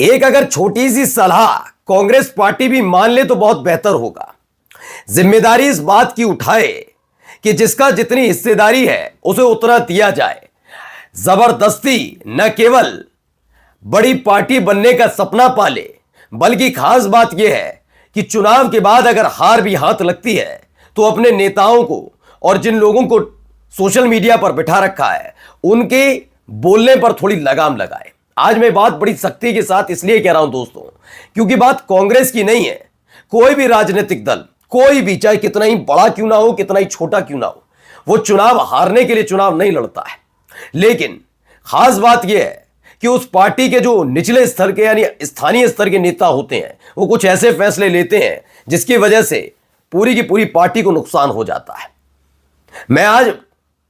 एक अगर छोटी सी सलाह कांग्रेस पार्टी भी मान ले तो बहुत बेहतर होगा। जिम्मेदारी इस बात की उठाए कि जिसका जितनी हिस्सेदारी है उसे उतना दिया जाए। जबरदस्ती न केवल बड़ी पार्टी बनने का सपना पाले, बल्कि खास बात यह है कि चुनाव के बाद अगर हार भी हाथ लगती है तो अपने नेताओं को और जिन लोगों को सोशल मीडिया पर बिठा रखा है उनके बोलने पर थोड़ी लगाम लगाए। आज मैं बात बड़ी सख्ती के साथ इसलिए कह रहा हूं दोस्तों, क्योंकि बात कांग्रेस की नहीं है। कोई भी राजनीतिक दल, कोई भी, चाहे कितना ही बड़ा क्यों ना हो, कितना ही छोटा क्यों ना हो, वो चुनाव हारने के लिए चुनाव नहीं लड़ता है। लेकिन खास बात यह है कि उस पार्टी के जो निचले स्तर के यानी स्थानीय स्तर के नेता होते हैं वो कुछ ऐसे फैसले लेते हैं जिसकी वजह से पूरी की पूरी पार्टी को नुकसान हो जाता है। मैं आज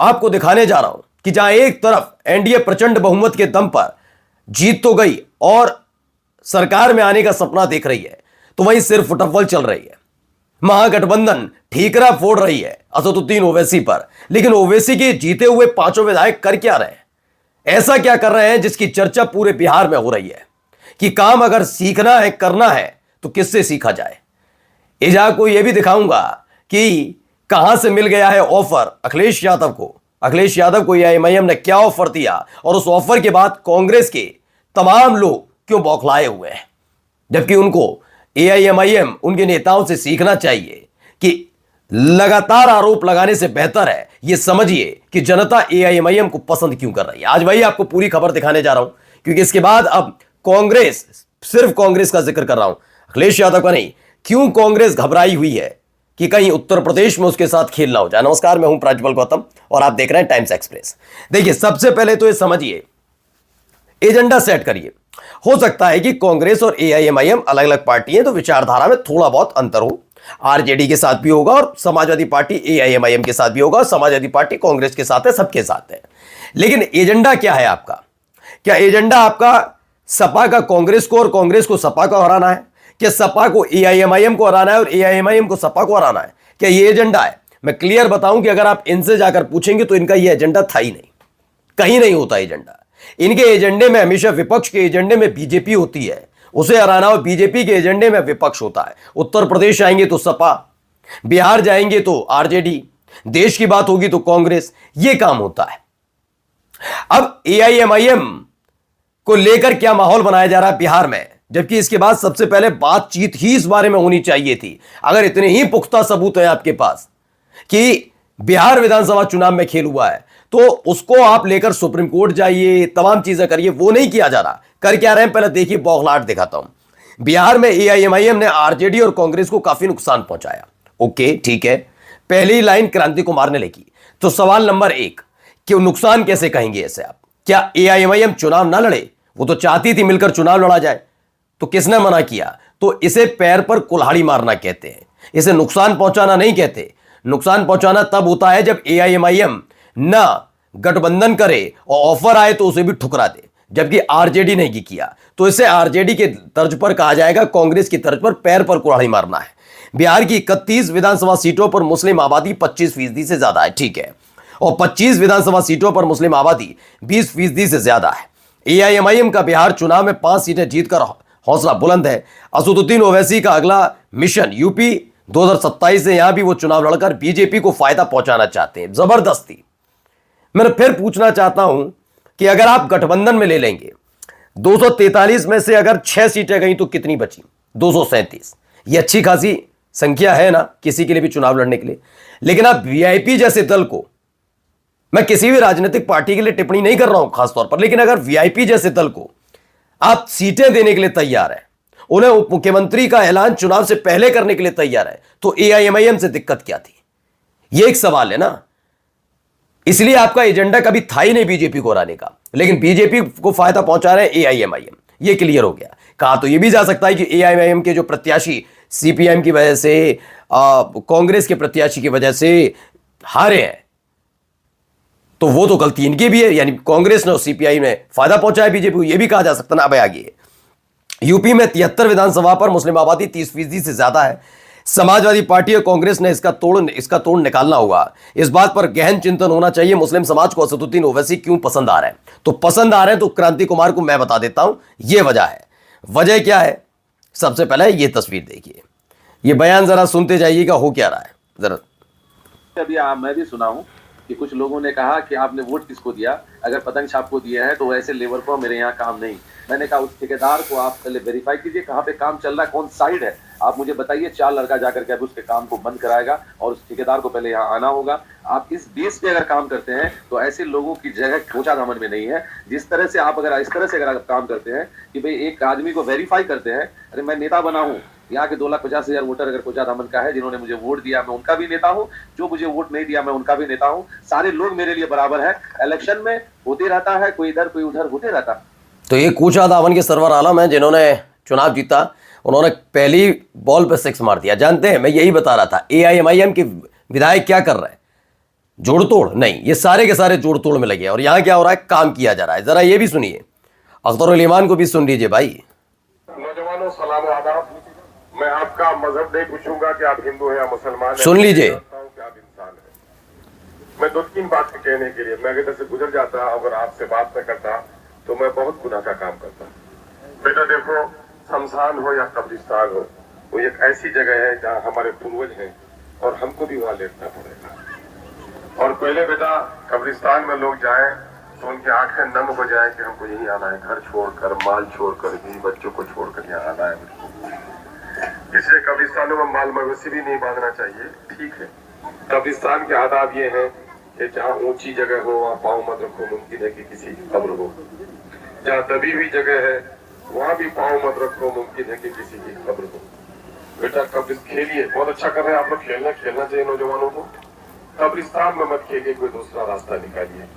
आपको दिखाने जा रहा हूं कि जहां एक तरफ एनडीए प्रचंड बहुमत के दम पर जीत तो गई और सरकार में आने का सपना देख रही है, तो वहीं सिर्फ फुटबॉल चल रही है। महागठबंधन ठीकरा फोड़ रही है असदुद्दीन ओवैसी पर। लेकिन ओवैसी के जीते हुए पांचों विधायक कर क्या रहे हैं? ऐसा क्या कर रहे हैं जिसकी चर्चा पूरे बिहार में हो रही है कि काम अगर सीखना है, करना है, तो किससे सीखा जाए। इजा को यह भी दिखाऊंगा कि कहां से मिल गया है ऑफर अखिलेश यादव को। अखिलेश यादव को एआईएमआईएम ने क्या ऑफर दिया और उस ऑफर के बाद कांग्रेस के तमाम लोग क्यों बौखलाए हुए हैं, जबकि उनको एआईएमआईएम उनके नेताओं से सीखना चाहिए कि लगातार आरोप लगाने से बेहतर है ये समझिए कि जनता एआईएमआईएम को पसंद क्यों कर रही है। आज वही आपको पूरी खबर दिखाने जा रहा हूं, क्योंकि इसके बाद अब कांग्रेस, सिर्फ कांग्रेस का जिक्र कर रहा हूं, अखिलेश यादव का नहीं, क्यों कांग्रेस घबराई हुई है कि कहीं उत्तर प्रदेश में उसके साथ खेल ना हो जाए। नमस्कार, मैं हूं प्रज्वल गौतम और आप देख रहे हैं टाइम्स एक्सप्रेस। देखिए, सबसे पहले तो ये समझिए, एजेंडा सेट करिए। हो सकता है कि कांग्रेस और एआईएमआईएम अलग अलग पार्टी हैं, तो विचारधारा में थोड़ा बहुत अंतर हो। आरजेडी के साथ भी होगा और समाजवादी पार्टी एआईएमआईएम के साथ भी होगा और समाजवादी पार्टी कांग्रेस के साथ है, सबके साथ है। लेकिन एजेंडा क्या है आपका? क्या एजेंडा आपका सपा का कांग्रेस को और कांग्रेस को सपा को हराना है? क्या सपा को एआईएमआईएम को हराना है और एआईएमआईएम को सपा को हराना है? क्या ये एजेंडा है? मैं क्लियर बताऊं कि अगर आप इनसे जाकर पूछेंगे तो इनका ये एजेंडा था ही नहीं, कहीं नहीं होता एजेंडा। इनके एजेंडे में हमेशा विपक्ष के एजेंडे में बीजेपी होती है, उसे हराना, और बीजेपी के एजेंडे में विपक्ष होता है। उत्तर प्रदेश आएंगे तो सपा, बिहार जाएंगे तो आरजेडी, देश की बात होगी तो कांग्रेस, ये काम होता है। अब एआईएमआईएम को लेकर क्या माहौल बनाया जा रहा है बिहार में, जबकि इसके बाद सबसे पहले बातचीत ही इस बारे में होनी चाहिए थी। अगर इतने ही पुख्ता सबूत है आपके पास कि बिहार विधानसभा चुनाव में खेल हुआ है, तो उसको आप लेकर सुप्रीम कोर्ट जाइए, तमाम चीजें करिए। वो नहीं किया जा रहा। कर क्या रहे हैं, पहले देखिए, बौखलाहट दिखाता हूं। बिहार में एआईएमआईएम ने आरजेडी और कांग्रेस को काफी नुकसान पहुंचाया। ओके, ठीक है, पहली लाइन क्रांति कुमार ने लिखी। तो सवाल नंबर एक कि नुकसान कैसे कहेंगे ऐसे आप? क्या एआईएमआईएम चुनाव ना लड़े? वो तो चाहती थी मिलकर चुनाव लड़ा जाए, तो किसने मना किया? तो इसे पैर पर कुल्हाड़ी मारना कहते हैं, इसे नुकसान पहुंचाना नहीं कहते। नुकसान पहुंचाना तब होता है जब एआईएमआईएम ना गठबंधन करे और ऑफर आए तो उसे भी ठुकरा दे, जबकि आरजेडी ने किया। तो इसे आरजेडी के तर्ज पर कहा जाएगा, कांग्रेस की तर्ज पर पैर पर कुल्हाड़ी मारना है। बिहार की 31 विधानसभा सीटों पर मुस्लिम आबादी 25% से ज्यादा है, ठीक है, और 25 विधानसभा सीटों पर मुस्लिम आबादी 20% से ज्यादा है। एआईएमआईएम का बिहार चुनाव में 5 सीटें जीतकर हौसला बुलंद है। असदुद्दीन ओवैसी का अगला मिशन यूपी 2027 से, यहां भी वो चुनाव लड़कर बीजेपी को फायदा पहुंचाना चाहते हैं जबरदस्ती। मैं फिर पूछना चाहता हूं कि अगर आप गठबंधन में ले लेंगे, 243 में से अगर 6 सीटें गई तो कितनी बची? 237। ये अच्छी खासी संख्या है ना किसी के लिए भी चुनाव लड़ने के लिए। लेकिन आप वीआईपी जैसे दल को, मैं किसी भी राजनीतिक पार्टी के लिए टिप्पणी नहीं कर रहा हूं खासतौर पर, लेकिन अगर वीआईपी जैसे दल को आप सीटें देने के लिए तैयार हैं, उन्हें उप मुख्यमंत्री का ऐलान चुनाव से पहले करने के लिए तैयार है, तो एआईएमआईएम से दिक्कत क्या थी? यह एक सवाल है ना। इसलिए आपका एजेंडा कभी था ही नहीं बीजेपी को हराने का, लेकिन बीजेपी को फायदा पहुंचा रहे हैं एआईएमआईएम। यह क्लियर हो गया। कहा तो यह भी जा सकता है कि एआईएमआईएम के जो प्रत्याशी सीपीएम की वजह से, कांग्रेस के प्रत्याशी की वजह से हारे हैं, तो वो तो गलती इनकी भी है, यानी कांग्रेस ने और सीपीआई ने फायदा पहुंचाया बीजेपी को, यह भी कहा जा सकता ना। अब आगे यूपी में 73 विधानसभा पर मुस्लिम आबादी 30% से ज्यादा है। समाजवादी पार्टी और कांग्रेस ने इसका तोड़ निकालना होगा। इस बात पर गहन चिंतन होना चाहिए मुस्लिम समाज को असदुद्दीन ओवैसी क्यों पसंद आ रहे हैं। तो पसंद आ रहे हैं तो क्रांति कुमार को मैं बता देता हूं, यह वजह है। वजह क्या है? सबसे पहले ये तस्वीर देखिए, ये बयान जरा सुनते जाइएगा हो क्या रहा है जरा। अभी मैं भी सुना हूँ कि कुछ लोगों ने कहा कि आपने वोट किसको दिया, अगर पतंग छाप को दिया है तो ऐसे लेबर को मेरे यहाँ काम नहीं। मैंने कहा उस ठेकेदार को आप पहले वेरीफाई कीजिए कहाँ पे काम चल रहा है, कौन साइड है, आप मुझे बताइए। 4 लड़का जाकर के अब उसके काम को बंद कराएगा और उस ठेकेदार को पहले यहाँ आना होगा। आप इस बेस पे अगर काम करते हैं तो ऐसे लोगों की जगह कोचा दामन में नहीं है। जिस तरह से आप अगर इस तरह से अगर आप काम करते हैं कि भाई एक आदमी को वेरीफाई करते हैं, अरे मैं नेता बना हूँ, यहाँ के 2,50,000 वोटर अगर कोचा दामन का है, जिन्होंने मुझे वोट दिया मैं उनका भी नेता हूँ, जो मुझे वोट नहीं दिया मैं उनका भी नेता हूँ। सारे लोग मेरे लिए बराबर है। इलेक्शन में होते रहता है, कोई इधर कोई उधर होते रहता। तो ये कोचा दामन के सरवर आलम है जिन्होंने चुनाव जीता, उन्होंने पहली बॉल पे 6 मार दिया। जानते हैं, मैं यही बता रहा था, AIMIM के विधायक क्या कर रहे हैं? जोड़ तोड़ नहीं, ये सारे के सारे जोड़ तोड़ में लगे हैं। और यहाँ क्या हो रहा है? काम किया जा रहा है। जरा ये भी सुनिए, अख्तरुल ईमान को भी सुन लीजिए भाई। नौजवानों सलाम आदाब। मैं आपका मजहब नहीं पूछूंगा कि आप हिंदू हैं या मुसलमान हैं, सुन लीजिए। कि आप इंसान हैं। मैं 2-3 बातें कहने के लिए, मैं अगर से गुजर जाता अगर आपसे बात न करता तो मैं बहुत गुनाह का काम करता। बेटा देखो, शमशान हो या कब्रिस्तान हो, वो एक ऐसी जगह है जहाँ हमारे पूर्वज हैं और हमको भी वहाँ लेटना पड़ेगा। और पहले बेटा कब्रिस्तान में लोग जाएं तो उनकी आंखें नम हो जाए कि हमको यही आना है, घर छोड़कर, माल छोड़कर, बीवी बच्चों को छोड़कर यहाँ आना है। इसलिए कब्रिस्तानों में माल मवेशी भी नहीं बांधना चाहिए, ठीक है। कब्रिस्तान के आदाब ये हैं कि जहाँ ऊंची जगह हो वहाँ पाँव मत रखो, मुमकिन है कि किसी की कब्र हो। जहाँ दबी हुई जगह है वहाँ भी पाँव मत रखो, मुमकिन है कि किसी की कब्र हो। बेटा कब्रिस्तान खेलिए, बहुत अच्छा कर रहे हैं आप लोग, खेलना चाहिए नौजवानों को। कब्रिस्तान में मत खेलिए, कोई दूसरा रास्ता निकालिए,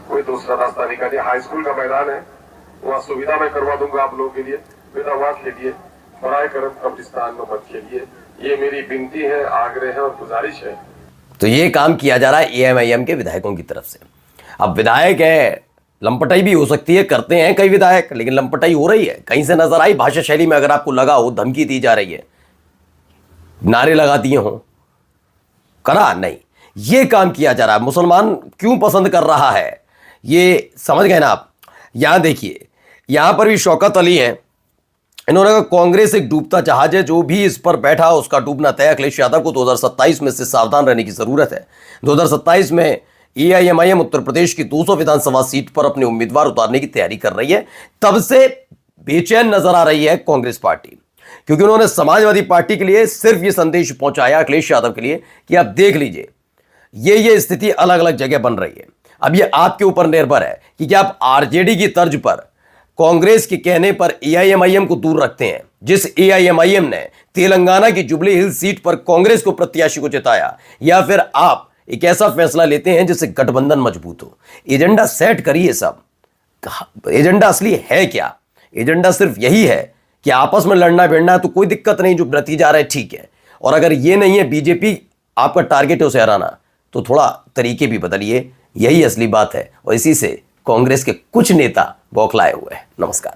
कोई दूसरा रास्ता निकालिए। हाई स्कूल का मैदान है, वहाँ सुविधा मैं करवा दूंगा आप लोगों के लिए, बेटा वहाँ खेलिए। बराए करम कब्रिस्तान में मत खेलिए, ये मेरी विनती है, आग्रह है और गुजारिश है। तो ये काम किया जा रहा है AIMIM के विधायकों की तरफ से। अब विधायक है, लंपटाई भी हो सकती है, करते हैं कई विधायक, लेकिन लंपटाई हो रही है। कहीं से नजर आई भाषा शैली में, अगर आपको लगा हो धमकी दी जा रही है, नारे लगा दिए हो, करा नहीं, ये काम किया जा रहा है। मुसलमान क्यों पसंद कर रहा है ये समझ गए ना आप। यहां देखिए, यहां पर भी शौकत अली हैं, इन्होंने कहा कांग्रेस एक डूबता जहाज है, जो भी इस पर बैठा उसका डूबना तय। अखिलेश यादव को 2027 में से सावधान रहने की जरूरत है। 2027 में AIMIM उत्तर प्रदेश की 200 विधानसभा सीट पर अपने उम्मीदवार उतारने की तैयारी कर रही है। तब से बेचैन नजर आ रही है कांग्रेस पार्टी, क्योंकि उन्होंने समाजवादी पार्टी के लिए सिर्फ ये संदेश पहुंचाया अखिलेश यादव के लिए कि आप देख लीजिए ये स्थिति अलग अलग जगह बन रही है। अब ये आपके ऊपर निर्भर है कि क्या आप RJD की तर्ज पर कांग्रेस के कहने पर AIMIM को दूर रखते हैं। जिस AIMIM ने तेलंगाना की जुबली हिल सीट पर कांग्रेस को प्रत्याशी को जिताया, या फिर आप एक ऐसा फैसला लेते हैं जिससे गठबंधन मजबूत हो। एजेंडा सेट करिए सब। एजेंडा असली है क्या? एजेंडा सिर्फ यही है कि आपस में लड़ना भिड़ना है तो कोई दिक्कत नहीं, जो नतीजा आ रहा है ठीक है। और अगर ये नहीं है, बीजेपी आपका टारगेट है उसे हराना, तो थोड़ा तरीके भी बदलिए। यही असली बात है, और इसी से कांग्रेस के कुछ नेता बौखलाए हुए हैं। नमस्कार।